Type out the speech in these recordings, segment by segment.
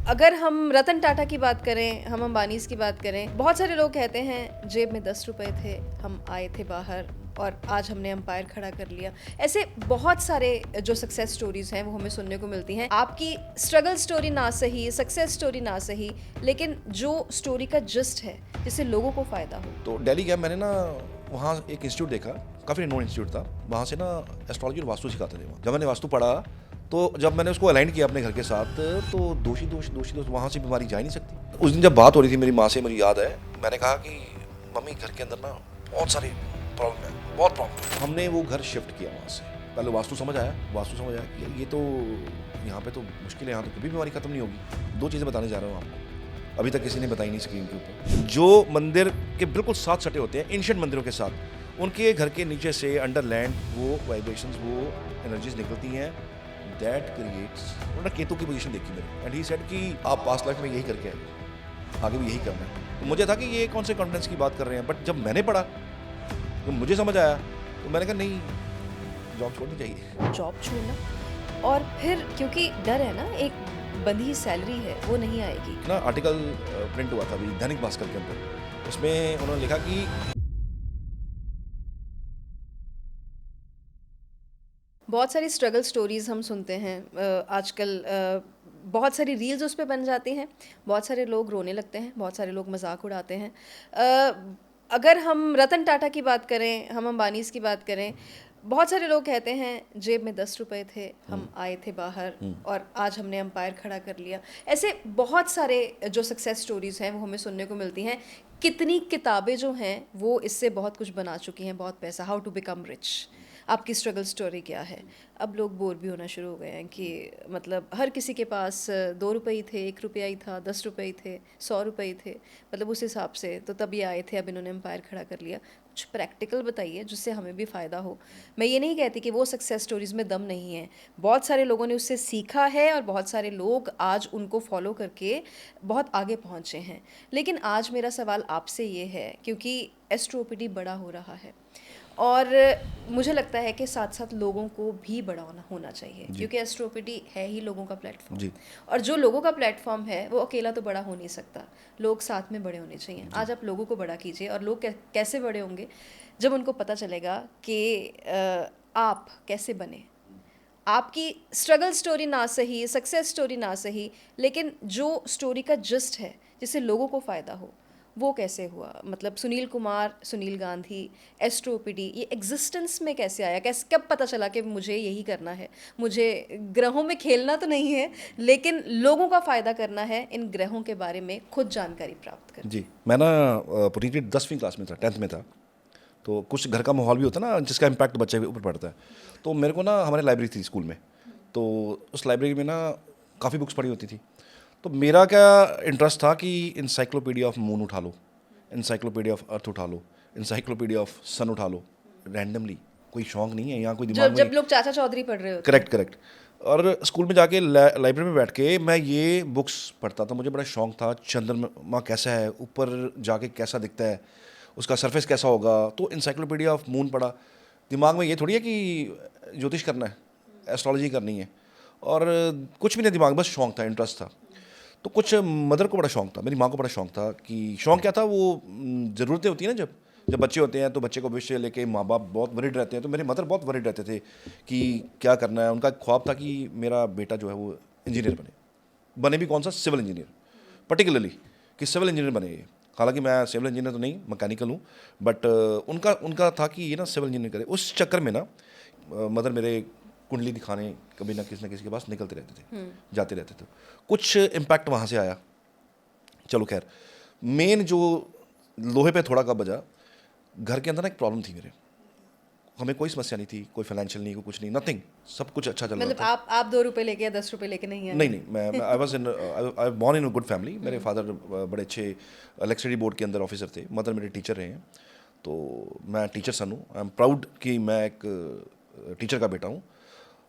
अगर हम रतन टाटा की बात करें, हम अंबानीज़ की बात करें, बहुत सारे लोग कहते हैं जेब में 10 रुपए थे, हम आए थे बाहर और आज हमने एम्पायर खड़ा कर लिया। ऐसे बहुत सारे जो सक्सेस स्टोरीज़ हैं वो हमें सुनने को मिलती हैं। आपकी स्ट्रगल स्टोरी ना सही, सक्सेस स्टोरी ना सही, लेकिन जो स्टोरी का जिस्ट है, जिससे लोगों को फ़ायदा हो। तो दिल्ली गया मैंने ना, वहाँ एक इंस्टीट्यूट देखा, काफ़ी रिनोन इंस्टीट्यूट था। वहाँ से ना एस्ट्रोलॉजी और वास्तु सिखाते थे वहाँ। जब मैंने वास्तु पढ़ा तो जब मैंने उसको अलाइन किया अपने घर के साथ, तो दोषी दोष दोषी दोष वहाँ से बीमारी जा ही नहीं सकती। उस दिन जब बात हो रही थी मेरी माँ से, मुझे याद है, मैंने कहा कि मम्मी घर के अंदर ना बहुत सारी प्रॉब्लम है, बहुत प्रॉब्लम। हमने वो घर शिफ्ट किया वहाँ से। पहले वास्तु समझ आया कि ये तो यहाँ पे तो मुश्किल है, यहाँ तो कभी बीमारी खत्म नहीं होगी। 2 चीज़ें बताने जा रहा हूँ आपको, अभी तक किसी ने बताई नहीं स्क्रीन के ऊपर। जो मंदिर के बिल्कुल साथ सटे होते हैं एंशिएंट मंदिरों के साथ, उनके घर के नीचे से अंडर लैंड वो वाइब्रेशंस, वो एनर्जीज निकलती हैं, दैट क्रिएट्स। उन्होंने केतु की पोजीशन देखी मैंने, एंड ही सेड कि आप पास्ट लाइफ में यही करके आए, आगे भी यही करना है। तो मुझे था कि ये कौन से कॉन्फिडेंस की बात कर रहे हैं, बट जब मैंने पढ़ा तो मुझे समझ आया, तो मैंने कहा नहीं, जॉब छोड़नी चाहिए। जॉब छोड़ना और फिर क्योंकि डर है ना, एक बंधी सैलरी है, वो नहीं आएगी। ना आर्टिकल प्रिंट हुआ था अभी दैनिक भास्कर के अंदर, उसमें उन्होंने लिखा कि बहुत सारी स्ट्रगल स्टोरीज़ हम सुनते हैं आजकल। बहुत सारी रील्स उस पे बन जाती हैं, बहुत सारे लोग रोने लगते हैं, बहुत सारे लोग मजाक उड़ाते हैं। अगर हम रतन टाटा की बात करें, हम अंबानीज़ की बात करें, बहुत सारे लोग कहते हैं जेब में 10 रुपए थे, हम आए थे बाहर और आज हमने एम्पायर खड़ा कर लिया। ऐसे बहुत सारे जो सक्सेस स्टोरीज़ हैं वो हमें सुनने को मिलती हैं। कितनी किताबें जो हैं वो इससे बहुत कुछ बना चुकी हैं, बहुत पैसा, हाउ टू बिकम रिच। आपकी स्ट्रगल स्टोरी क्या है? अब लोग बोर भी होना शुरू हो गए हैं कि मतलब हर किसी के पास 2 रुपए ही थे, 1 रुपया ही था, 10 रुपए ही थे, 100 रुपए ही थे, मतलब उस हिसाब से तो तब ये आए थे, अब इन्होंने एम्पायर खड़ा कर लिया। कुछ प्रैक्टिकल बताइए जिससे हमें भी फ़ायदा हो। मैं ये नहीं कहती कि वो सक्सेस स्टोरीज़ में दम नहीं है, बहुत सारे लोगों ने उससे सीखा है और बहुत सारे लोग आज उनको फॉलो करके बहुत आगे पहुँचे हैं। लेकिन आज मेरा सवाल आपसे ये है, क्योंकि एस्ट्रोपीडी बड़ा हो रहा है और मुझे लगता है कि साथ साथ लोगों को भी बड़ा होना चाहिए, जी क्योंकि एस्ट्रोपीडी है ही लोगों का प्लेटफॉर्म। जी और जो लोगों का प्लेटफॉर्म है वो अकेला तो बड़ा हो नहीं सकता, लोग साथ में बड़े होने चाहिए। जी आज आप लोगों को बड़ा कीजिए, और लोग कैसे बड़े होंगे? जब उनको पता चलेगा कि आप कैसे बने। आपकी स्ट्रगल स्टोरी ना सही, सक्सेस स्टोरी ना सही, लेकिन जो स्टोरी का जिस्ट है जिससे लोगों को फ़ायदा हो, वो कैसे हुआ? मतलब सुनील कुमार, सुनील गांधी, एस्ट्रोपीडी, ये एग्जिस्टेंस में कैसे आया? कैसे, कब पता चला कि मुझे यही करना है? मुझे ग्रहों में खेलना तो नहीं है, लेकिन लोगों का फ़ायदा करना है, इन ग्रहों के बारे में खुद जानकारी प्राप्त जी। करके। मैं ना पूरी 10वीं क्लास में था, 10th में था। तो कुछ घर का माहौल भी होता है ना जिसका इम्पैक्ट बच्चे के ऊपर पड़ता है। तो मेरे को ना, हमारे लाइब्रेरी थी स्कूल में, तो उस लाइब्रेरी में ना काफ़ी बुक्स पढ़ी होती थी। तो मेरा क्या इंटरेस्ट था कि इंसाइक्लोपीडिया ऑफ मून उठा लो, इंसाइक्लोपीडिया ऑफ अर्थ उठा लो, इंसाइक्लोपीडिया ऑफ सन उठा लो, रैंडमली। कोई शौक नहीं है यहाँ, कोई जब दिमाग में। जब लोग चाचा चौधरी पढ़ रहे होते हैं। Correct correct. और स्कूल में जाके लाइब्रेरी में बैठ के मैं ये बुक्स पढ़ता था। मुझे बड़ा शौक था, चंद्रमा कैसा है, ऊपर जाके कैसा दिखता है, उसका सरफेस कैसा होगा। तो इंसाइक्लोपीडिया ऑफ मून पढ़ा। दिमाग में ये थोड़ी है कि ज्योतिष करना है, एस्ट्रोलॉजी करनी है, और कुछ भी नहीं दिमाग, बस शौक था, इंटरेस्ट था। तो कुछ मदर को बड़ा शौक था, मेरी माँ को बड़ा शौक था। कि शौक क्या था, वो ज़रूरतें होती हैं ना, जब जब बच्चे होते हैं तो बच्चे को भविष्य लेके माँ बाप बहुत वरीड रहते हैं। तो मेरे मदर बहुत वरीड रहते थे कि क्या करना है। उनका ख्वाब था कि मेरा बेटा जो है वो इंजीनियर बने। बने भी कौन सा, सिविल इंजीनियर पर्टिकुलरली, कि सिविल इंजीनियर बने ये। हालांकि मैं सिविल इंजीनियर तो नहीं, मैकेनिकल हूँ, बट उनका उनका था कि ये ना सिविल इंजीनियर करे। उस चक्कर में ना मदर मेरे कुंडली दिखाने कभी ना किसी के पास निकलते रहते थे, जाते रहते थे। कुछ इम्पैक्ट वहाँ से आया। चलो खैर, मेन जो लोहे पे थोड़ा का बजा, घर के अंदर ना एक प्रॉब्लम थी मेरे। हमें कोई समस्या नहीं थी, कोई फाइनेंशियल नहीं, कोई कुछ नहीं, नथिंग, सब कुछ अच्छा चल रहा मतलब था। आप 2 रुपए लेके या 10 रुपए लेके नहीं आए? नहीं नहीं, मैं I was in, I born in a good family. मेरे फादर बड़े अच्छे इलेक्ट्रिसिटी बोर्ड के अंदर ऑफिसर थे, मदर मेरे टीचर रहे हैं। तो मैं टीचर सन हूँ, आई एम प्राउड कि मैं एक टीचर का बेटा हूँ।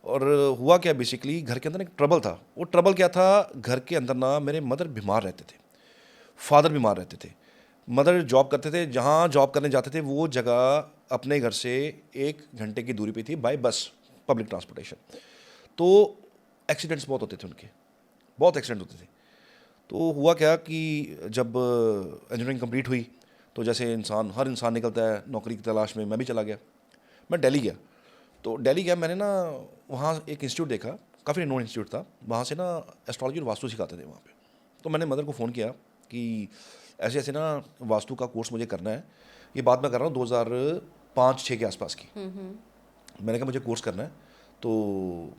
और हुआ क्या, बेसिकली घर के अंदर एक ट्रबल था। वो ट्रबल क्या था, घर के अंदर ना मेरे मदर बीमार रहते थे, फादर बीमार रहते थे। मदर जॉब करते थे, जहाँ जॉब करने जाते थे वो जगह अपने घर से 1 घंटे की दूरी पे थी, बाय बस, पब्लिक ट्रांसपोर्टेशन। तो एक्सीडेंट्स बहुत होते थे उनके, बहुत एक्सीडेंट होते थे। तो हुआ क्या कि जब इंजीनियरिंग कंप्लीट हुई तो जैसे हर इंसान निकलता है नौकरी की तलाश में, मैं भी चला गया। मैं दिल्ली गया। तो दिल्ली गया, मैंने ना वहाँ एक इंस्टीट्यूट देखा, काफ़ी नोन इंस्टीट्यूट था। वहाँ से ना एस्ट्रोलॉजी और वास्तु सिखाते थे वहाँ पे। तो मैंने मदर को फ़ोन किया कि ऐसे ऐसे ना वास्तु का कोर्स मुझे करना है। ये बात मैं कर रहा हूँ 2005-06 के आसपास की। मैंने कहा मुझे कोर्स करना है, तो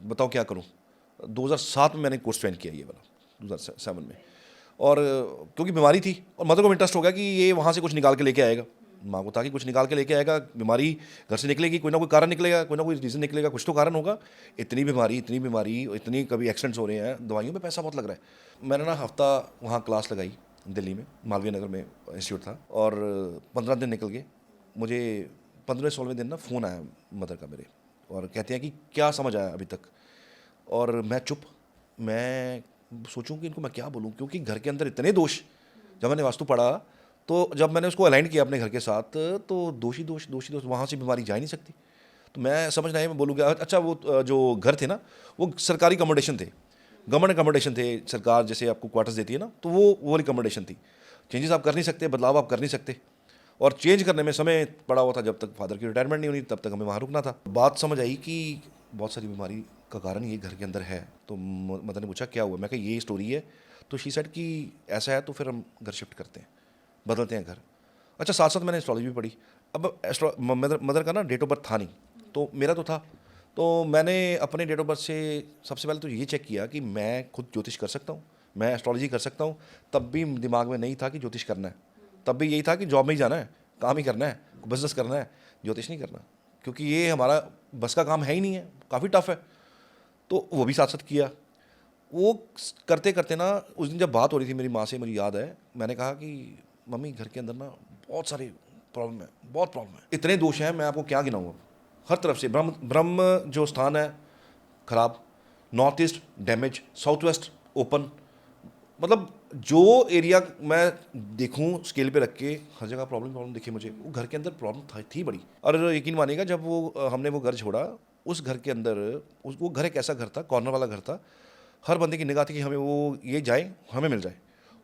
बताओ क्या करूँ। 2007 में मैंने कोर्स ज्वाइन किया ये वाला, 2007 में। और क्योंकि बीमारी थी और मदर को इंटरेस्ट हो गया कि ये वहाँ से कुछ निकाल के लेके आएगा। माँ को था कि कुछ निकाल के लेके आएगा, बीमारी घर से निकलेगी, कोई ना कोई कारण निकलेगा, कोई ना कोई रीज़न निकलेगा, कुछ तो कारण होगा। इतनी बीमारी, इतनी कभी एक्सीडेंट्स हो रहे हैं, दवाइयों में पैसा बहुत लग रहा है। मैंने ना हफ्ता वहाँ क्लास लगाई दिल्ली में, मालवीय नगर में इंस्टीट्यूट था, और 15 दिन निकल गए। मुझे 15वें-16वें दिन ना फ़ोन आया मदर का मेरे, और कहते हैं कि क्या समझ आया अभी तक। और मैं चुप, मैं सोचूं कि इनको मैं क्या बोलूं, क्योंकि घर के अंदर इतने दोष। जब मैंने वास्तु पढ़ा, तो जब मैंने उसको अलाइन किया अपने घर के साथ, तो दोषी दोष वहाँ से बीमारी जा ही नहीं सकती। तो मैं समझ नहीं, मैं बोलूँगा अच्छा वो जो घर थे ना, वो सरकारी अकोमोडेशन थे, गवर्नमेंट अकोमोडेशन थे। सरकार जैसे आपको क्वार्टर्स देती है ना, तो वो वाली अकोमोडेशन थी। चेंजेस आप कर नहीं सकते, बदलाव आप कर नहीं सकते। और चेंज करने में समय पड़ा हुआ था, जब तक फादर की रिटायरमेंट नहीं होनी तब तक हमें वहाँ रुकना था। बात समझ आई कि बहुत सारी बीमारी का कारण ये घर के अंदर है। तो मदर ने पूछा क्या हुआ, मैं कहा ये स्टोरी है। तो शी सेड कि ऐसा है तो फिर हम घर शिफ्ट करते हैं, बदलते हैं घर। अच्छा, साथ साथ मैंने एस्ट्रोलॉजी भी पढ़ी। अब मदर का ना डेट ऑफ बर्थ था नहीं, तो मेरा तो था। तो मैंने अपने डेट ऑफ बर्थ से सबसे पहले तो ये चेक किया कि मैं खुद ज्योतिष कर सकता हूँ, मैं एस्ट्रोलॉजी कर सकता हूँ। तब भी दिमाग में नहीं था कि ज्योतिष करना है, तब भी यही था कि जॉब में ही जाना है, काम ही करना है, बिजनेस करना है, ज्योतिष नहीं करना, क्योंकि ये हमारा बस का काम है ही नहीं है, काफ़ी टफ है। तो वो भी साथ साथ किया। वो करते करते ना, उस दिन जब बात हो रही थी मेरी माँ से, मुझे याद है मैंने कहा कि मम्मी घर के अंदर ना बहुत सारी प्रॉब्लम है, बहुत प्रॉब्लम है, इतने दोष हैं, मैं आपको क्या गिनाऊँ। अब हर तरफ से ब्रह्म ब्रह्म जो स्थान है खराब, north east damage, south west open, मतलब जो एरिया मैं देखूं स्केल पे रख के, हर जगह प्रॉब्लम प्रॉब्लम दिखी मुझे। वो घर के अंदर प्रॉब्लम थी बड़ी। और यकीन मानिएगा, जब वो हमने वो घर छोड़ा, उस घर के अंदर वो घर एक ऐसा घर था, कॉर्नर वाला घर था। हर बंदे की निगाह थी कि हमें वो ये जाए, हमें मिल जाए।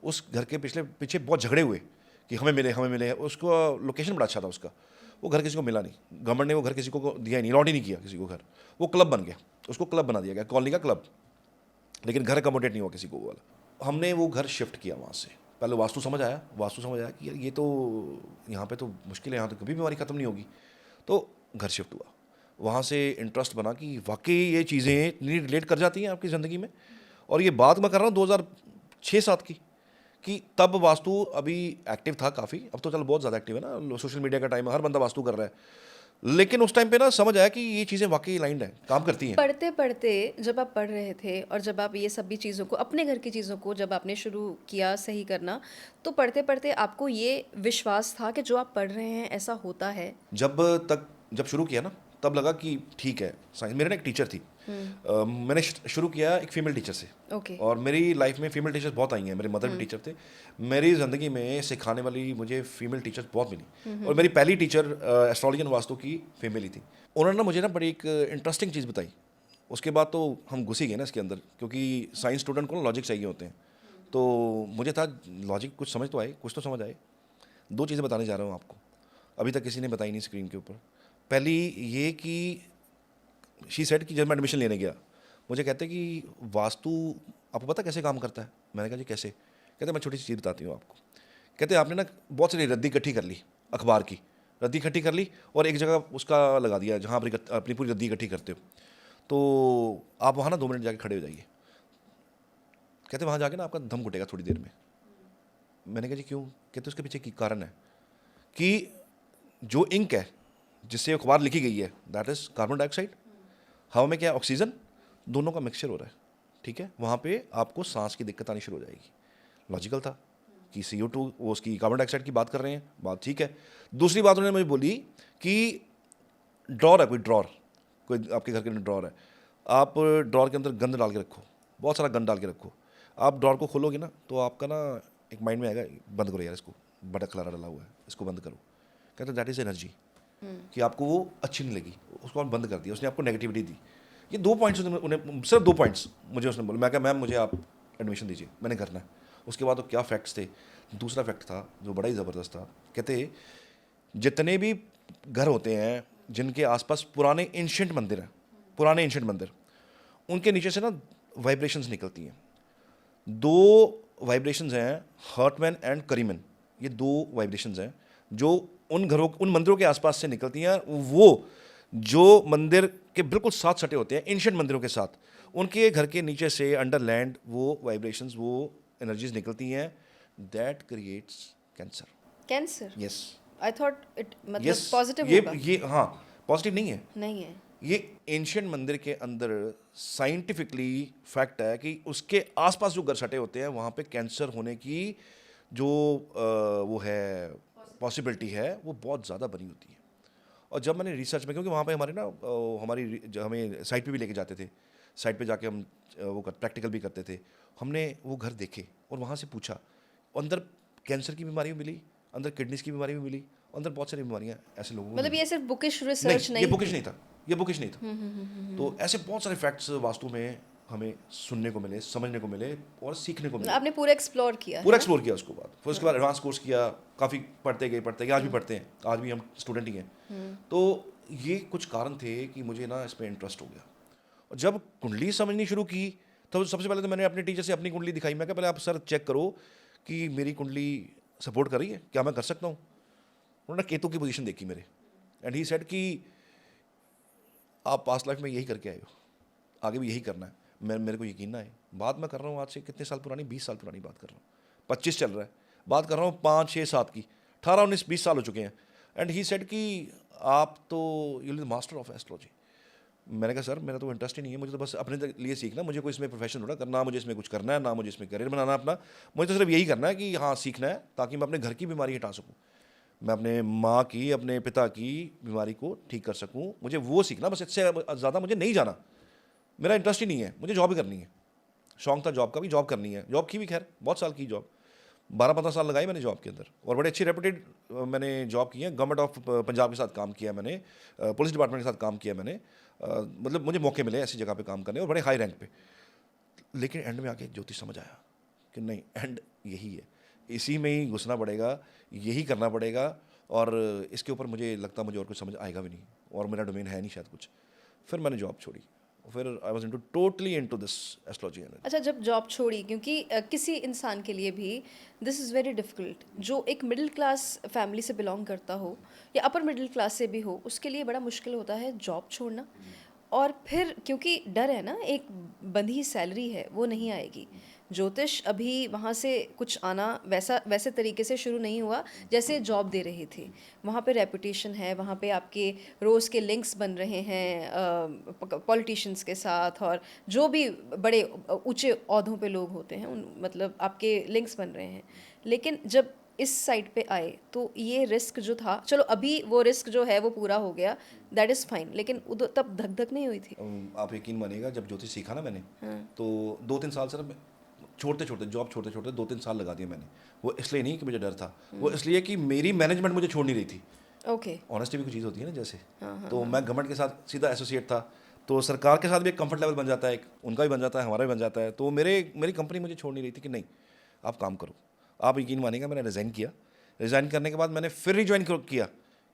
उस घर के पिछले पीछे बहुत झगड़े हुए कि हमें मिले, हमें मिले। उसका लोकेशन बड़ा अच्छा था उसका, वो घर किसी को मिला नहीं। गवर्नमेंट ने वो घर किसी को दिया ही नहीं, अलॉट ही नहीं किया किसी को घर। वो क्लब बन गया, उसको क्लब बना दिया गया, कॉलोनी का क्लब, लेकिन घर अकोमोडेट नहीं हुआ किसी को वो वाला। हमने वो घर शिफ्ट किया वहाँ से। पहले वास्तु समझ आया, वास्तु समझ आया कि यार ये तो यहाँ पे तो मुश्किल है, यहाँ तो कभी बीमारी ख़त्म नहीं होगी। तो घर शिफ्ट हुआ। वहाँ से इंटरेस्ट बना कि वाकई ये चीज़ें इतनी रिलेट कर जाती हैं आपकी ज़िंदगी में। और ये बात मैं कर रहा हूँ 2006-07 की, कि तब वास्तु अभी एक्टिव था काफ़ी। अब तो चल बहुत ज़्यादा एक्टिव है ना, सोशल मीडिया का टाइम है, हर बंदा वास्तु कर रहा है। लेकिन उस टाइम पे ना समझ आया कि ये चीज़ें वाकई लाइंड हैं, काम करती हैं। पढ़ते पढ़ते जब आप पढ़ रहे थे और जब आप ये सब भी चीज़ों को, अपने घर की चीज़ों को जब आपने शुरू किया सही करना, तो पढ़ते पढ़ते आपको ये विश्वास था कि जो आप पढ़ रहे हैं ऐसा होता है? जब शुरू किया ना, तब लगा कि ठीक है साइंस। मेरे ना एक टीचर थी, मैंने शुरू किया एक फीमेल टीचर से। ओके। और मेरी लाइफ में फीमेल टीचर्स बहुत आई हैं, मेरे मदर भी टीचर थे। मेरी ज़िंदगी में सिखाने वाली मुझे फीमेल टीचर्स बहुत मिली, और मेरी पहली टीचर एस्ट्रोलॉजी एंड वास्तु की फीमेल ही थी। उन्होंने ना मुझे ना बड़ी एक इंटरेस्टिंग चीज़ बताई। उसके बाद तो हम घुस ही गए ना इसके अंदर, क्योंकि साइंस स्टूडेंट को ना लॉजिक चाहिए होते हैं। तो मुझे था लॉजिक, कुछ समझ तो आए, कुछ तो समझ आए। दो चीज़ें बताने जा रहा हूँ आपको, अभी तक किसी ने बताई नहीं स्क्रीन के ऊपर। पहली ये कि शी सेड कि जब मैं एडमिशन लेने गया, मुझे कहते कि वास्तु आपको पता कैसे काम करता है। मैंने कहा जी कैसे। कहते मैं छोटी सी चीज़ बताती हूँ आपको। कहते आपने ना बहुत सारी रद्दी इकट्ठी कर ली, अखबार की रद्दी इकट्ठी कर ली, और एक जगह उसका लगा दिया जहाँ आप अपनी पूरी रद्दी इकट्ठी करते हो। तो आप वहाँ ना 2 मिनट जाके खड़े हो जाइए। कहते वहाँ जाके ना आपका दम घुटेगा थोड़ी देर में। मैंने कहा जी क्यों। कहते उसके पीछे की कारण है कि जो इंक है जिससे अखबार लिखी गई है, दैट इज़ कार्बन डाइऑक्साइड। हवा में क्या है, ऑक्सीजन, दोनों का मिक्सचर हो रहा है। ठीक है, वहाँ पे आपको सांस की दिक्कत आनी शुरू हो जाएगी। लॉजिकल था कि CO2 वो उसकी कार्बन डाइऑक्साइड की बात कर रहे हैं, बात ठीक है। दूसरी बात उन्होंने मुझे बोली कि ड्रॉर है, कोई ड्रॉर, कोई आपके घर के अंदर ड्रॉर है, आप ड्रॉर के अंदर गंद डाल के रखो, बहुत सारा गंद डाल के रखो। आप ड्रॉर को खोलोगे ना, तो आपका ना एक माइंड में आएगा बंद करो यार इसको, बड़ा खलारा डाला हुआ है, इसको बंद करो। कहते दैट इज़ एनर्जी, कि आपको वो अच्छी नहीं लगी, उसको आप बंद कर दिया, उसने आपको नेगेटिविटी दी। ये 2 पॉइंट्स उन्हें, सिर्फ 2 पॉइंट्स मुझे उसने बोला। मैं कहा मैम मुझे आप एडमिशन दीजिए, मैंने करना है। उसके बाद तो क्या फैक्ट्स थे। दूसरा फैक्ट था जो बड़ा ही ज़बरदस्त था, कहते जितने भी घर होते हैं जिनके आसपास पुराने एंशियंट मंदिर हैं, पुराने एंशियंट मंदिर, उनके नीचे से ना वाइब्रेशंस निकलती हैं। दो वाइब्रेशंस हैं, हर्टमैन एंड करीमन। ये दो वाइब्रेशंस हैं जो उन घरों, उन मंदिरों के आसपास से निकलती हैं। वो जो मंदिर के बिल्कुल साथ सटे होते हैं एंशियंट मंदिरों के साथ, उनके घर के नीचे से अंडर लैंड वो वाइब्रेशंस, वो एनर्जीज निकलती हैं। That creates cancer. Cancer? Yes, I thought it मतलब यस। पॉजिटिव ये होगा। ये हाँ, पॉजिटिव नहीं है। नहीं है। ये एंशियंट मंदिर के अंदर साइंटिफिकली फैक्ट है कि उसके आसपास जो घर सटे होते हैं वहाँ पे कैंसर होने की जो वो है पॉसिबिलिटी है, वो बहुत ज़्यादा बनी होती है। और जब मैंने रिसर्च में, क्योंकि वहाँ पे हमारे ना हमें साइट पे भी लेके जाते थे, साइट पे जाके हम वो प्रैक्टिकल भी करते थे। हमने वो घर देखे और वहाँ से पूछा, अंदर कैंसर की बीमारी भी मिली, अंदर किडनीज की बीमारी भी मिली, अंदर बहुत सारी बीमारियाँ ऐसे लोगों को मतलब मिली। ये सिर्फ बुकिश रिसर्च नहीं, ये नहीं बुकिश थी। नहीं था, ये बुकिश नहीं था। तो ऐसे बहुत सारे फैक्ट्स वास्तु में हमें सुनने को मिले, समझने को मिले और सीखने को मिले। आपने पूरा एक्सप्लोर किया है पूरा ना? एक्सप्लोर किया उसके बाद, फिर उसके बाद एडवांस कोर्स किया, काफ़ी पढ़ते गए, आज भी पढ़ते हैं, आज भी हम स्टूडेंट ही हैं। तो ये कुछ कारण थे कि मुझे ना इस पर इंटरेस्ट हो गया। और जब कुंडली समझनी शुरू की, तो सबसे पहले तो मैंने अपने टीचर से अपनी कुंडली दिखाई। मैं कहा पहले आप सर चेक करो कि मेरी कुंडली सपोर्ट कर रही है, क्या मैं कर सकता हूँ। उन्होंने केतु की पोजीशन देखी मेरे, एंड ही सेड कि आप पास्ट लाइफ में यही करके आए हो, आगे भी यही करना है। मेरे को यकीन ना है, बात मैं कर रहा हूँ आज से कितने साल पुरानी, 20 साल पुरानी बात कर रहा हूँ, 25 चल रहा है, बात कर रहा हूँ 5, 6, 7 की, 18, 19, 20 साल हो चुके हैं। एंड ही सेड कि आप तो you will master of astrology. मैंने कहा सर मेरा तो इंटरेस्ट ही नहीं है, मुझे तो बस अपने लिए सीखना, मुझे कोई इसमें प्रोफेशन थोड़ा करना, मुझे इसमें कुछ करना है ना, मुझे इसमें करियर बनाना अपना, मुझे तो सिर्फ यही करना है कि हाँ सीखना है ताकि मैं अपने घर की बीमारी हटा सकूँ, मैं अपने माँ की, अपने पिता की बीमारी को ठीक कर सकूँ। मुझे वो सीखना, बस इससे ज़्यादा मुझे नहीं जाना, मेरा इंटरेस्ट ही नहीं है, मुझे जॉब ही करनी है। शौक था जॉब का भी, जॉब करनी है, जॉब की भी खैर बहुत साल की जॉब, 12-15 साल लगाई मैंने जॉब के अंदर, और बड़े अच्छी रेपुटेड मैंने जॉब की है। गवर्नमेंट ऑफ पंजाब के साथ काम किया मैंने, पुलिस डिपार्टमेंट के साथ काम किया मैंने, मतलब मुझे मौके मिले ऐसी जगह पे काम करने और बड़े हाई रैंक पे। लेकिन एंड में आके ज्योतिष समझ आया कि नहीं, एंड यही है, इसी में ही घुसना पड़ेगा, यही करना पड़ेगा, और इसके ऊपर मुझे लगता मुझे और कुछ समझ आएगा भी नहीं, और मेरा डोमेन है नहीं शायद कुछ। फिर मैंने जॉब छोड़ी, फिर I was totally into this astrology. अच्छा, जब जॉब छोड़ी, क्योंकि किसी इंसान के लिए भी दिस इज़ वेरी डिफ़िकल्ट, जो एक मिडिल क्लास फैमिली से बिलोंग करता हो या अपर मिडिल क्लास से भी हो, उसके लिए बड़ा मुश्किल होता है जॉब छोड़ना। और फिर क्योंकि डर है ना, एक बंधी सैलरी है वो नहीं आएगी। ज्योतिष अभी वहाँ से कुछ आना वैसे तरीके से शुरू नहीं हुआ जैसे जॉब दे रही थी। वहाँ पे रेपुटेशन है, वहाँ पे आपके रोज़ के लिंक्स बन रहे हैं पॉलिटिशियंस के साथ, और जो भी बड़े ऊंचे ओहदों पे लोग होते हैं उन मतलब आपके लिंक्स बन रहे हैं। लेकिन जब इस साइड पे आए तो ये रिस्क जो था, चलो अभी वो रिस्क जो है वो पूरा हो गया, दैट इज़ फाइन, लेकिन उधर तब धक धक नहीं हुई थी? आप यकीन मानिएगा, जब ज्योतिष सीखा ना मैंने, हाँ। तो 2-3 साल से ना छोड़ते छोड़ते जॉब छोड़ते छोड़ते 2-3 साल लगा दिए मैंने। वो इसलिए नहीं कि मुझे डर था, वो इसलिए कि मेरी मैनेजमेंट मुझे छोड़ नहीं रही थी। ओके। ऑनेस्टी भी कुछ चीज़ होती है ना जैसे। हाँ, तो मैं गवर्नमेंट के साथ सीधा एसोसिएट था, तो सरकार के साथ भी एक कंफर्ट लेवल बन जाता है, एक उनका भी बन जाता है, हमारा भी बन जाता है। तो मेरी कंपनी मुझे छोड़ नहीं रही थी कि नहीं आप काम करो। आप यकीन मानिएगा, मैंने रिज़ाइन किया। रिज़ाइन करने के बाद मैंने फिर रिज्वाइन किया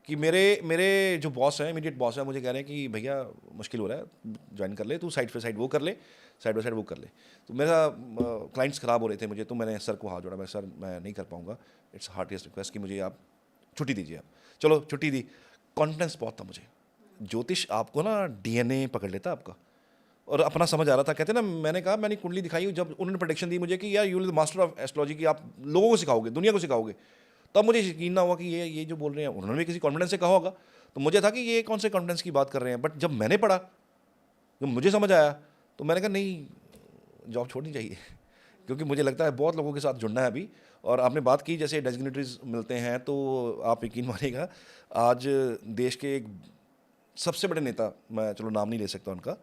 कि मेरे मेरे जो बॉस हैं, इमीडिएट बॉस हैं, मुझे कह रहे हैं कि भैया मुश्किल हो रहा है, ज्वाइन कर ले तू, साइड पे साइड वो कर ले, साइड बाई साइड वो कर ले। तो मेरा क्लाइंट्स ख़राब हो रहे थे मुझे, तो मैंने सर को हाथ जोड़ा, मैं सर मैं नहीं कर पाऊँगा, इट्स हार्टिएस्ट रिक्वेस्ट कि मुझे आप छुट्टी दीजिए। आप चलो छुट्टी दी। कॉन्फिडेंस बहुत था मुझे, ज्योतिष आपको ना डीएनए पकड़ लेता आपका, और अपना समझ आ रहा था। कहते ना, मैंने कहा, मैंने कुंडली दिखाई, जब उन्होंने प्रोडिक्शन दी मुझे कि यार you will master of astrology, की आप लोगों को सिखाओगे, दुनिया को सिखाओगे, तब मुझे यकीन ना हुआ कि ये जो बोल रहे हैं, उन्होंने भी किसी कॉन्फिडेंस से कहा होगा, तो मुझे था कि ये कौन से कॉन्फिडेंस की बात कर रहे हैं। बट जब मैंने पढ़ा, जब मुझे समझ आया, तो मैंने कहा नहीं, जॉब छोड़नी चाहिए क्योंकि मुझे लगता है बहुत लोगों के साथ जुड़ना है अभी। और आपने बात की जैसे डेजिग्नेटरीज मिलते हैं, तो आप यकीन मानिएगा, आज देश के एक सबसे बड़े नेता, मैं चलो नाम नहीं ले सकता उनका,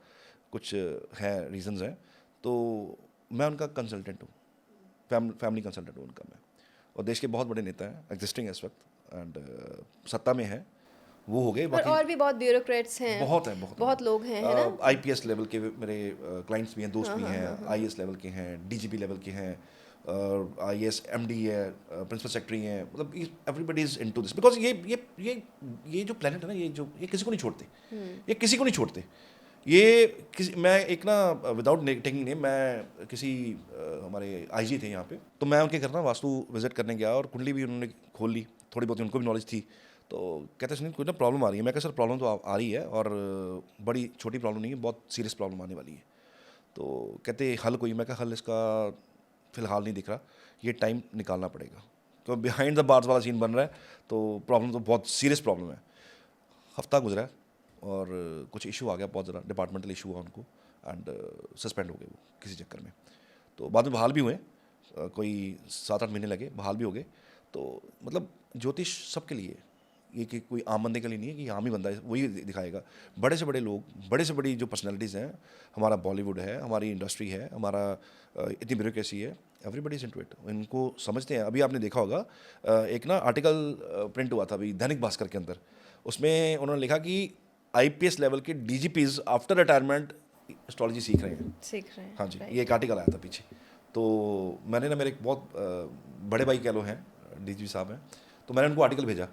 कुछ है रीजंस हैं, तो मैं उनका कंसल्टेंट हूँ, फैमिली कंसल्टेंट हूँ उनका मैं। और देश के बहुत बड़े नेता हैं, एग्जिस्टिंग इस वक्त, एंड सत्ता में हैं, वो हो गए। बाकी और भी बहुत ब्यूरोक्रेट्स हैं, बहुत है, बहुत बहुत लोग हैं, है ना? आईपीएस लेवल के मेरे क्लाइंट्स भी हैं, दोस्त भी हैं, आईएएस लेवल के हैं, डीजीपी लेवल के हैं, आईएएस एमडी है, प्रिंसिपल सेक्रेटरी हैं, मतलब everybody is into this because ये जो प्लेनेट है ना, ये किसी को नहीं छोड़ते, ये किसी को नहीं छोड़ते। ये किसी मैं एक ना विदाउट टेकिंग नेम, मैं किसी हमारे आईजी थे यहाँ पे, तो मैं उनके घर ना वास्तु विजिट करने गया और कुंडली भी उन्होंने खोल ली, थोड़ी बहुत उनको भी नॉलेज थी। तो कहते सुनील कोई ना प्रॉब्लम आ रही है। मैं कहा सर प्रॉब्लम तो आ रही है और बड़ी छोटी प्रॉब्लम नहीं है, बहुत सीरियस प्रॉब्लम आने वाली है। तो कहते हल कोई, मैं कहा हल इसका फ़िलहाल नहीं दिख रहा, ये टाइम निकालना पड़ेगा। तो बिहाइंड द बार्स वाला सीन बन रहा है, तो प्रॉब्लम तो बहुत सीरियस प्रॉब्लम है। हफ्ता गुजरा है और कुछ इशू आ गया, बहुत ज़रा डिपार्टमेंटल इशू हुआ उनको, एंड सस्पेंड हो गए वो किसी चक्कर में। तो बाद में बहाल भी हुए, कोई 7-8 महीने लगे, बहाल भी हो गए। तो मतलब ज्योतिष सबके लिए, ये कि कोई आम बंदे के लिए नहीं है कि आम ही बंदा है वही दिखाएगा। बड़े से बड़े लोग, बड़े से बड़ी जो पर्सनैलिटीज़ हैं, हमारा बॉलीवुड है, हमारी इंडस्ट्री है, हमारा इतनी ब्यूरोक्रेसी है, एवरीबडी इज इनटू इट, इनको समझते हैं। अभी आपने देखा होगा एक ना आर्टिकल प्रिंट हुआ था अभी दैनिक भास्कर के अंदर, उसमें उन्होंने लिखा कि आईपीएस लेवल के डीजीपीज आफ्टर रिटायरमेंट एस्ट्रोलॉजी सीख रहे हैं। हाँ जी, ये एक आर्टिकल आया था पीछे। तो मैंने ना, मेरे एक बहुत बड़े भाई कह लो हैं, डीजीपी साहब हैं, तो मैंने उनको आर्टिकल भेजा,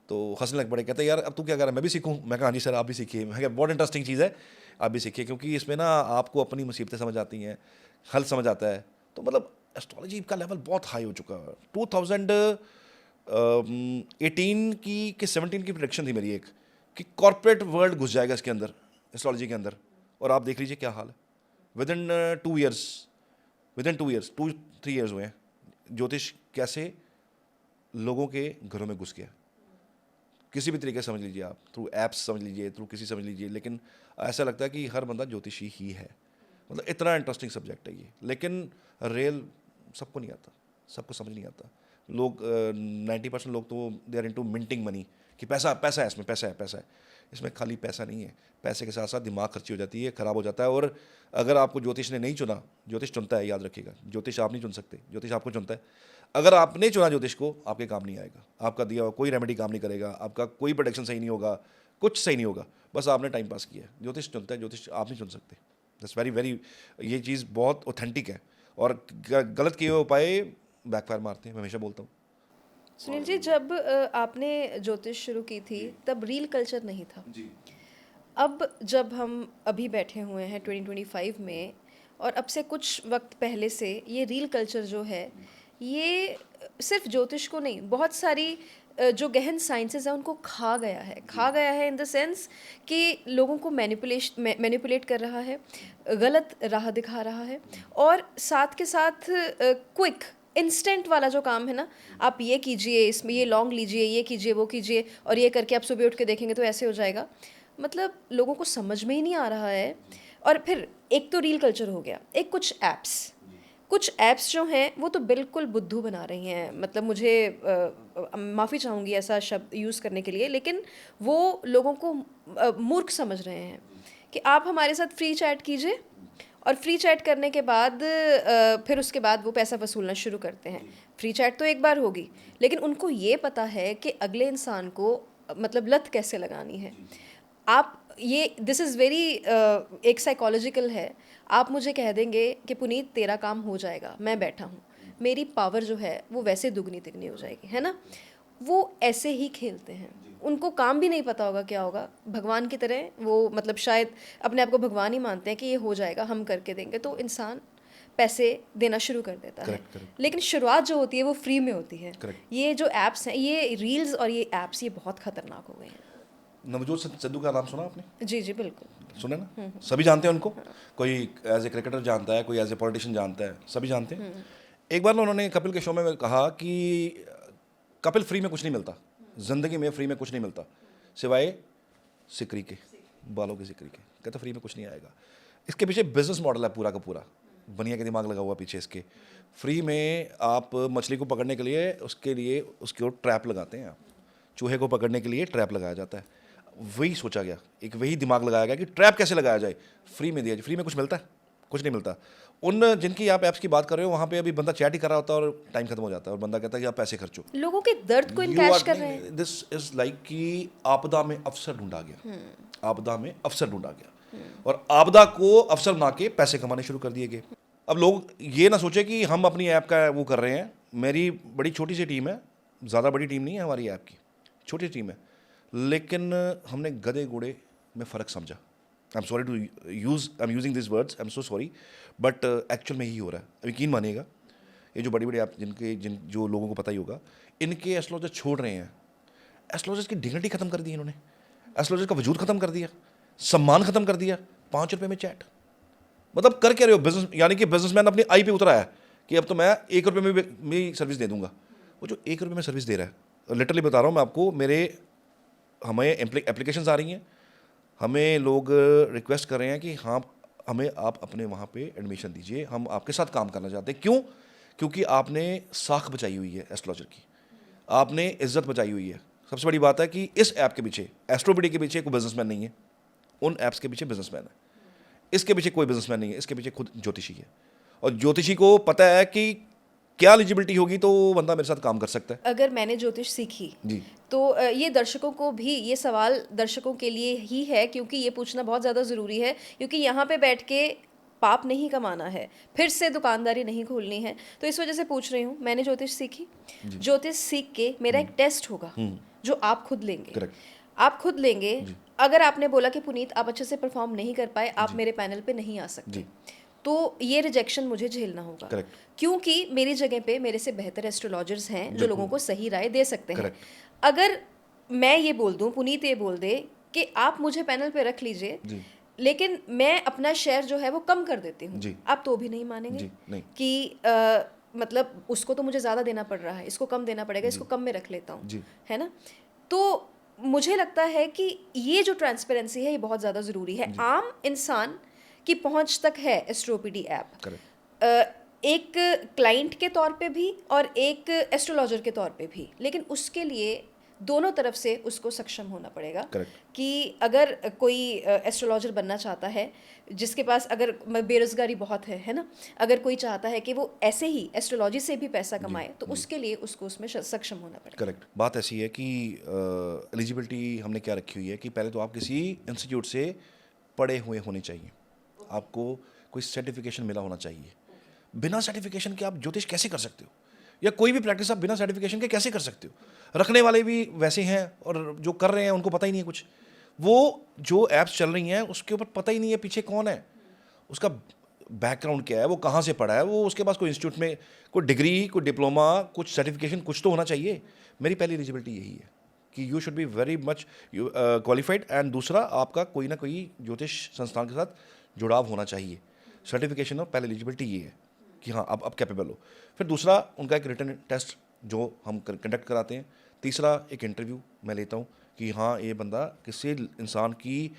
तो हंसने लग पड़े, कहते यार अब तू क्या कर रहा है, मैं भी सीखूं। मैं कहा हाँ जी सर आप भी सीखिए। मैं कहा बहुत इंटरेस्टिंग चीज़ है, आप भी सीखिए, क्योंकि इसमें ना आपको अपनी मुसीबतें समझ आती हैं, हल समझ आता है। तो मतलब एस्ट्रोलॉजी का लेवल बहुत हाई हो चुका है। 2018 की कि 17 की प्रेडिक्शन थी मेरी एक, कि कॉर्पोरेट वर्ल्ड घुस जाएगा इसके अंदर, एस्ट्रोलॉजी के अंदर, और आप देख लीजिए क्या हाल है। विद इन 2 ईयर्स, 2-3 ईयर्स हुए हैं, ज्योतिष कैसे लोगों के घरों में घुस गया, किसी भी तरीके से समझ लीजिए आप, थ्रू ऐप्स समझ लीजिए, थ्रू किसी समझ लीजिए, लेकिन ऐसा लगता है कि हर बंदा ज्योतिषी ही है। मतलब इतना इंटरेस्टिंग सब्जेक्ट है ये, लेकिन रियल सबको नहीं आता, सबको समझ नहीं आता। लोग 90% लोग तो they are into minting money, कि पैसा पैसा है इसमें, पैसा है पैसा है। इसमें खाली पैसा नहीं है, पैसे के साथ साथ दिमाग खर्ची हो जाती है, ख़राब हो जाता है। और अगर आपको ज्योतिष ने नहीं चुना, ज्योतिष चुनता है, याद रखिएगा, ज्योतिष आप नहीं चुन सकते, ज्योतिष आपको चुनता है। अगर आपने चुना ज्योतिष को, आपके काम नहीं आएगा, आपका दिया हुआ कोई रेमेडी काम नहीं करेगा, आपका कोई प्रोटेक्शन सही नहीं होगा, कुछ सही नहीं होगा, बस आपने टाइम पास किया है। ज्योतिष चुनता है, ज्योतिष आप नहीं चुन सकते। दैट्स वेरी वेरी, ये चीज़ बहुत ऑथेंटिक है, और गलत किए हुए उपाय बैकफायर मारते हैं, मैं हमेशा बोलता हूँ। सुनील जी, जब आपने ज्योतिष शुरू की थी तब रील कल्चर नहीं था। जी अब जब हम अभी बैठे हुए हैं 2025 में, और अब से कुछ वक्त पहले से ये रील कल्चर जो है, ये सिर्फ ज्योतिष को नहीं, बहुत सारी जो गहन साइंसेस हैं उनको खा गया है इन द सेंस कि लोगों को मैनिपुलेट कर रहा है, गलत राह दिखा रहा है, और साथ के साथ क्विक इंस्टेंट वाला जो काम है ना, आप ये कीजिए, इसमें ये लौंग लीजिए, ये कीजिए, वो कीजिए, और ये करके आप सुबह उठ के देखेंगे तो ऐसे हो जाएगा। मतलब लोगों को समझ में ही नहीं आ रहा है। और फिर एक तो रील कल्चर हो गया, एक कुछ ऐप्स जो हैं वो तो बिल्कुल बुद्धू बना रही हैं। मतलब मुझे माफ़ी चाहूँगी ऐसा शब्द यूज़ करने के लिए, लेकिन वो लोगों को मूर्ख समझ रहे हैं कि आप हमारे साथ फ्री चैट कीजिए, और फ्री चैट करने के बाद फिर उसके बाद वो पैसा वसूलना शुरू करते हैं। फ्री चैट तो एक बार होगी, लेकिन उनको ये पता है कि अगले इंसान को मतलब लत कैसे लगानी है। आप ये दिस इज़ वेरी एक साइकोलॉजिकल है। आप मुझे कह देंगे कि पुनीत तेरा काम हो जाएगा, मैं बैठा हूँ, मेरी पावर जो है वो वैसे दुगनी तिगनी हो जाएगी, है ना? वो ऐसे ही खेलते हैं, उनको काम भी नहीं पता होगा क्या होगा। भगवान की तरह वो मतलब शायद अपने आप को भगवान ही मानते हैं कि ये हो जाएगा, हम करके देंगे, तो इंसान पैसे देना शुरू कर देता है। लेकिन शुरुआत जो होती है वो फ्री में होती है। ये जो ऐप्स हैं, ये रील्स और ये ऐप्स, ये बहुत खतरनाक हो गए हैं। नवजोत सिद्धू का नाम सुना आपने? जी जी बिल्कुल सुने ना, सभी जानते हैं उनको। कोई एज ए क्रिकेटर जानता है, कोई एज ए पॉलिटिशियन जानता है, सभी जानते हैं। एक बार ना उन्होंने कपिल के शो में कहा कि कपिल फ्री में कुछ नहीं मिलता, ज़िंदगी में फ्री में कुछ नहीं मिलता सिवाय सिकरी के, बालों की सिकरी के। कहते फ्री में कुछ नहीं आएगा। इसके पीछे बिजनेस मॉडल है पूरा का पूरा, बनिया के दिमाग लगा हुआ पीछे इसके। फ्री में आप मछली को पकड़ने के लिए उसके और ट्रैप लगाते हैं, आप चूहे को पकड़ने के लिए ट्रैप लगाया जाता है। वही सोचा गया, एक वही दिमाग लगाया गया कि ट्रैप कैसे लगाया जाए, फ्री में दिया जाए। फ्री में कुछ मिलता है? कुछ नहीं मिलता। उन जिनकी आप ऐप्स की बात कर रहे हो वहाँ पे अभी बंदा चैट ही कर रहा होता है और टाइम खत्म हो जाता है और बंदा कहता है कि आप पैसे खर्चो। लोगों के दर्द को यू इनकैश आर कर रहे हैं। दिस इज लाइक कि आपदा में अवसर ढूंढा गया, आपदा में अवसर ढूंढा गया और आपदा को अवसर बना के पैसे कमाने शुरू कर दिए गए। अब लोग ये ना सोचे कि हम अपनी ऐप का वो कर रहे हैं। मेरी बड़ी छोटी सी टीम है, ज़्यादा बड़ी टीम नहीं है हमारी ऐप की, छोटी टीम है, लेकिन हमने गधे घोड़े में फ़र्क समझा। I am sorry to I am using this words, I am so sorry, but actual में यही हो रहा है। यकीन मानिएगा, ये जो बड़ी बड़ी ऐप जिन जो लोगों को पता ही होगा, इनके एस्ट्रोलॉजर छोड़ रहे हैं। एस्ट्रोलॉजर्स की डिग्निटी खत्म कर दी इन्होंने, एस्ट्रोलॉजर का वजूद खत्म कर दिया, सम्मान खत्म कर दिया। 5 रुपये में चैट, मतलब कर क्या रहे हो बिजनेस, यानी कि बिजनेसमैन अपनी आई पे उतरा है कि अब तो मैं 1 रुपये में भी सर्विस दे दूंगा। वो जो 1 रुपये में सर्विस दे रहा है, लिटरली बता रहा हूँ मैं आपको, हमें एप्लीकेशंस आ रही हैं, हमें लोग रिक्वेस्ट कर रहे हैं कि हाँ हमें आप अपने वहाँ पे एडमिशन दीजिए, हम आपके साथ काम करना चाहते हैं। क्यों? क्योंकि आपने साख बचाई हुई है एस्ट्रोलॉजर की, आपने इज्जत बचाई हुई है। सबसे बड़ी बात है कि इस ऐप के पीछे, एस्ट्रोबीडी के पीछे कोई बिजनेसमैन नहीं है, उन ऐप्स के पीछे बिजनेसमैन है। इसके पीछे कोई बिजनेसमैन नहीं है, इसके पीछे खुद ज्योतिषी है और ज्योतिषी को पता है कि क्या एलिजिबिलिटी होगी तो वो बंदा मेरे साथ काम कर सकता है। अगर मैंने ज्योतिष सीखी जी तो ये दर्शकों को भी, ये सवाल दर्शकों के लिए ही है, क्योंकि ये पूछना बहुत ज़्यादा ज़रूरी है, क्योंकि यहाँ पे बैठ के पाप नहीं कमाना है, फिर से दुकानदारी नहीं खोलनी है। तो इस वजह से पूछ रही हूँ, मैंने ज्योतिष सीखी, ज्योतिष सीख के मेरा एक टेस्ट होगा जो आप खुद लेंगे। करेक्ट। आप खुद लेंगे। अगर आपने बोला कि पुनीत आप अच्छे से परफॉर्म नहीं कर पाए, आप मेरे पैनल पे नहीं आ सकते, तो ये रिजेक्शन मुझे झेलना होगा। करेक्ट। क्योंकि मेरी जगह पे मेरे से बेहतर एस्ट्रोलॉजर्स हैं जो लोगों को सही राय दे सकते हैं। Correct. अगर मैं ये बोल दूं, पुनीत ये बोल दे कि आप मुझे पैनल पे रख लीजिए, लेकिन मैं अपना शेयर जो है वो कम कर देती हूँ, आप तो भी नहीं मानेंगे नहीं। कि मतलब उसको तो मुझे ज़्यादा देना पड़ रहा है, इसको कम देना पड़ेगा, इसको कम में रख लेता हूँ, है ना। तो मुझे लगता है कि ये जो ट्रांसपेरेंसी है ये बहुत ज़्यादा ज़रूरी है। आम इंसान की पहुंच तक है एस्ट्रोपीडी ऐप, एक क्लाइंट के तौर पे भी और एक एस्ट्रोलॉजर के तौर पे भी, लेकिन उसके लिए दोनों तरफ से उसको सक्षम होना पड़ेगा। कि अगर कोई एस्ट्रोलॉजर बनना चाहता है जिसके पास, अगर बेरोजगारी बहुत है ना, अगर कोई चाहता है कि वो ऐसे ही एस्ट्रोलॉजी से भी पैसा कमाए, तो उसके लिए उसको उसमें सक्षम होना पड़ेगा। करेक्ट। बात ऐसी है कि एलिजिबिलिटी हमने क्या रखी हुई है कि पहले तो आप किसी इंस्टीट्यूट से पढ़े हुए होने चाहिए, आपको कोई सर्टिफिकेशन मिला होना चाहिए। बिना सर्टिफिकेशन के आप ज्योतिष कैसे कर सकते हो, या कोई भी प्रैक्टिस आप बिना सर्टिफिकेशन के कैसे कर सकते हो? रखने वाले भी वैसे हैं और जो कर रहे हैं उनको पता ही नहीं है कुछ। वो जो ऐप्स चल रही हैं उसके ऊपर पता ही नहीं है पीछे कौन है, उसका बैकग्राउंड क्या है, वो कहाँ से पढ़ा है, वो उसके पास कोई इंस्टीट्यूट में कोई डिग्री, कोई डिप्लोमा, कुछ सर्टिफिकेशन कुछ तो होना चाहिए। मेरी पहली एलिजिबिलिटी यही है कि you should be very much qualified, and दूसरा आपका कोई ना कोई ज्योतिष संस्थान के साथ जुड़ाव होना चाहिए। सर्टिफिकेशन और पहली एलिजिबिलिटी ये है कि हाँ अब कैपेबल हो। फिर दूसरा उनका एक रिटन टेस्ट जो हम कंडक्ट कराते हैं। तीसरा एक इंटरव्यू मैं लेता हूँ कि हाँ ये बंदा किसी इंसान की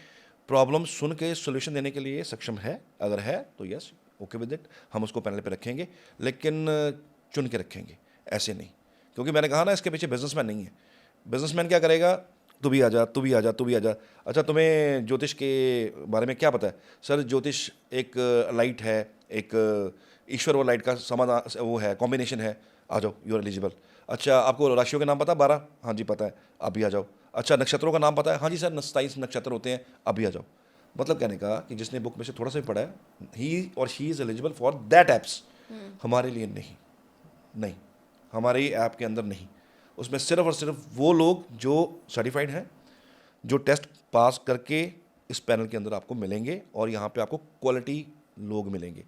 प्रॉब्लम सुन के सोल्यूशन देने के लिए सक्षम है। अगर है तो यस, ओके विद इट, हम उसको पैनल पे रखेंगे, लेकिन चुन के रखेंगे, ऐसे नहीं। क्योंकि मैंने कहा ना, इसके पीछे बिजनेसमैन नहीं है। बिजनेसमैन क्या करेगा, तू भी आ जा, तू भी आ जा, तू भी आ जा। अच्छा तुम्हें ज्योतिष के बारे में क्या पता है? सर ज्योतिष एक लाइट है, एक ईश्वर और लाइट का समाधान वो है, कॉम्बिनेशन है, आ जाओ, यू आर एलिजिबल। अच्छा आपको राशियों के नाम पता है 12? हाँ जी पता है, आप भी आ जाओ। अच्छा नक्षत्रों का नाम पता है? हाँ जी सर 27 नक्षत्र होते हैं, आप भी आ जाओ। मतलब कहने का कि जिसने बुक में से थोड़ा सा भी पढ़ा है, ही और she is eligible for that apps. हमारे लिए नहीं, हमारे ऐप के अंदर नहीं। उसमें सिर्फ और सिर्फ वो लोग जो सर्टिफाइड हैं, जो टेस्ट पास करके इस पैनल के अंदर आपको मिलेंगे, और यहाँ पे आपको क्वालिटी लोग मिलेंगे।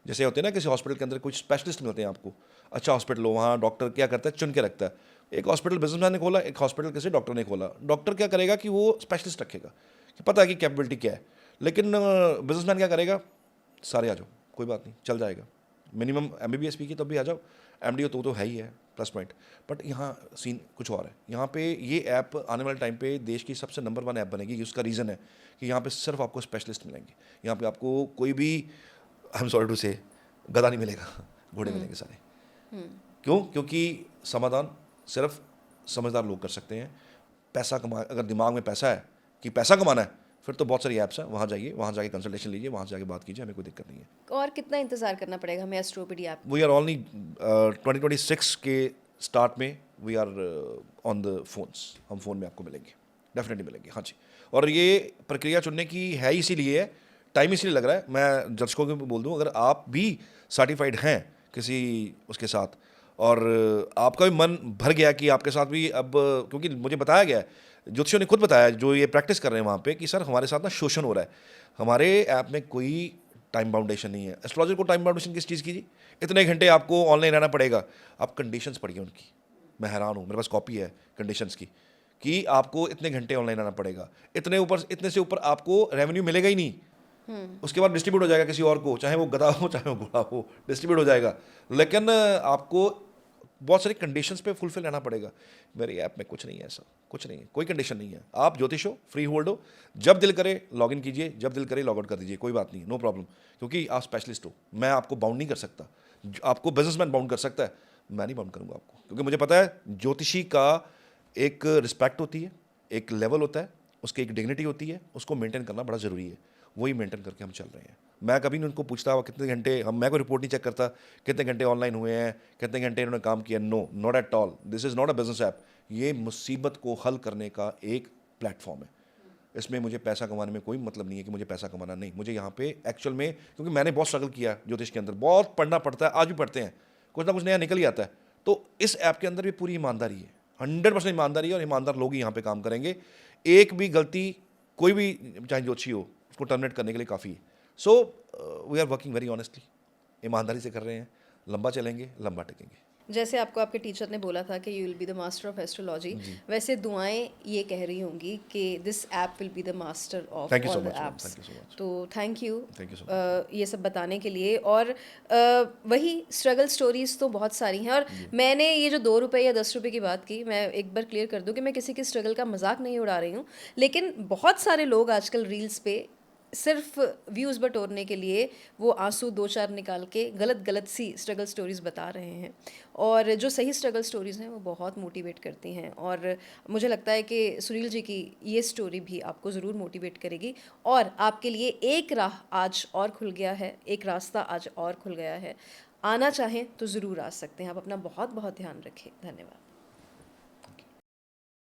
जैसे होते हैं ना किसी हॉस्पिटल के अंदर कुछ स्पेशलिस्ट मिलते हैं आपको, अच्छा हॉस्पिटल हो, वहाँ डॉक्टर क्या करता है, चुन के रखता है। एक हॉस्पिटल बिजनेसमैन ने खोला, एक हॉस्पिटल किसी डॉक्टर ने खोला। डॉक्टर क्या करेगा कि वो स्पेशलिस्ट रखेगा कि पता है कि कैपेबिलिटी क्या है, लेकिन बिजनेसमैन क्या करेगा, सारे आ जाओ, कोई बात नहीं, चल जाएगा। मिनिमम MBBS की तब भी आ जाओ, MD तो है ही है, प्लस पॉइंट। बट यहाँ सीन कुछ और है। यहाँ पे ये ऐप आने वाले टाइम पे देश की सबसे नंबर 1 ऐप बनेगी। उसका रीज़न है कि यहाँ पे सिर्फ आपको स्पेशलिस्ट मिलेंगे। यहाँ पे आपको कोई भी, आई एम सॉरी टू से, गधा नहीं मिलेगा, घोड़े मिलेंगे सारे। क्यों? क्योंकि समाधान सिर्फ समझदार लोग कर सकते हैं। पैसा कमा, अगर दिमाग में पैसा है कि पैसा कमाना है, फिर तो बहुत सारी ऐप्स हैं, वहाँ जाइए, वहाँ जाके कंसल्टेशन लीजिए, वहाँ से जाके बात कीजिए, हमें कोई दिक्कत नहीं है। और कितना इंतज़ार करना पड़ेगा हमें एस्ट्रोपीडी ऐप? वी आर ओनली 2026 के स्टार्ट में we are on the phones, हम फ़ोन में आपको मिलेंगे, डेफिनेटली मिलेंगे, हाँ जी। और ये प्रक्रिया चुनने की है इसीलिए है, टाइम इसलिए लग रहा है, मैं दर्शकों को भी बोल दूं, अगर आप भी सर्टिफाइड हैं किसी उसके साथ और आपका भी मन भर गया कि आपके साथ भी अब, क्योंकि मुझे बताया गया है, ज्योतिषियों ने खुद बताया जो ये प्रैक्टिस कर रहे हैं वहाँ पे, कि सर हमारे साथ ना शोषण हो रहा है, हमारे ऐप में कोई टाइम बाउंडेशन नहीं है। एस्ट्रोलॉजर को टाइम बाउंडेशन किस चीज़ की जी? इतने घंटे आपको ऑनलाइन रहना पड़ेगा। आप कंडीशंस पढ़िए उनकी, मैं हैरान हूँ, मेरे पास कॉपी है कंडीशंस की, कि आपको इतने घंटे ऑनलाइन रहना पड़ेगा, इतने से ऊपर आपको रेवेन्यू मिलेगा ही नहीं, उसके बाद डिस्ट्रीब्यूट हो जाएगा किसी और को, चाहे वो गधा हो चाहे वो घोड़ा हो, डिस्ट्रीब्यूट हो जाएगा। लेकिन आपको बहुत सारी कंडीशंस पे फुलफिल रहना पड़ेगा। मेरे ऐप में कुछ नहीं है ऐसा, कुछ नहीं है, कोई कंडीशन नहीं है। आप ज्योतिष हो, फ्री होल्ड हो, जब दिल करे लॉग इन कीजिए, जब दिल करे लॉग आउट कर दीजिए, कोई बात नहीं, नो प्रॉब्लम, क्योंकि आप स्पेशलिस्ट हो, मैं आपको बाउंड नहीं कर सकता। आपको बिजनेसमैन बाउंड कर सकता है, मैं नहीं बाउंड करूंगा आपको, क्योंकि मुझे पता है ज्योतिषी का एक रिस्पेक्ट होती है, एक लेवल होता है, उसकी एक डिग्निटी होती है, उसको मेंटेन करना बड़ा ज़रूरी है, वही मेंटेन करके हम चल रहे हैं। मैं कभी नहीं उनको पूछता हुआ कितने घंटे, मैं कोई रिपोर्ट नहीं चेक करता कितने घंटे ऑनलाइन हुए हैं, कितने घंटे इन्होंने काम किया। No, not at all, this is not a business app, ये मुसीबत को हल करने का एक प्लेटफॉर्म है। इसमें मुझे पैसा कमाने में कोई मतलब नहीं है कि मुझे पैसा कमाना, नहीं, मुझे यहाँ पे एक्चुअल में, क्योंकि मैंने बहुत स्ट्रगल किया ज्योतिष के अंदर, बहुत पढ़ना पड़ता है, आज भी पढ़ते हैं, कुछ ना कुछ नया निकल ही आता है। तो इस ऐप के अंदर भी पूरी ईमानदारी है, 100% ईमानदारी है, और ईमानदार लोग ही यहाँ पे काम करेंगे। एक भी गलती, कोई भी चाहे ज्योतिषी हो, उसको टर्मिनेट करने के लिए काफ़ी है। So we are working very honestly, ईमानदारी से कर रहे हैं, लंबा चलेंगे, लंबा टिकेंगे। जैसे आपको आपके टीचर ने बोला था कि you will be the master of astrology, वैसे दुआएं ये कह रही होंगी कि this app will be the master of thank you so all the much, apps. Thank you so much, तो thank you thank you so much. ये सब बताने के लिए। और वही स्ट्रगल स्टोरीज तो बहुत सारी हैं, और मैंने ये जो 2 रुपये या 10 रुपये की बात की, मैं एक बार क्लियर कर दूं कि मैं किसी की स्ट्रगल का मजाक नहीं उड़ा रही हूँ, लेकिन बहुत सारे लोग आजकल रील्स पे सिर्फ व्यूज़ बटोरने के लिए वो आंसू 2-4 निकाल के गलत गलत सी स्ट्रगल स्टोरीज़ बता रहे हैं, और जो सही स्ट्रगल स्टोरीज़ हैं वो बहुत मोटिवेट करती हैं। और मुझे लगता है कि सुनील जी की ये स्टोरी भी आपको ज़रूर मोटिवेट करेगी, और आपके लिए एक राह आज और खुल गया है, एक रास्ता आज और खुल गया है। आना चाहें तो ज़रूर आ सकते हैं। आप अपना बहुत बहुत ध्यान रखें। धन्यवाद।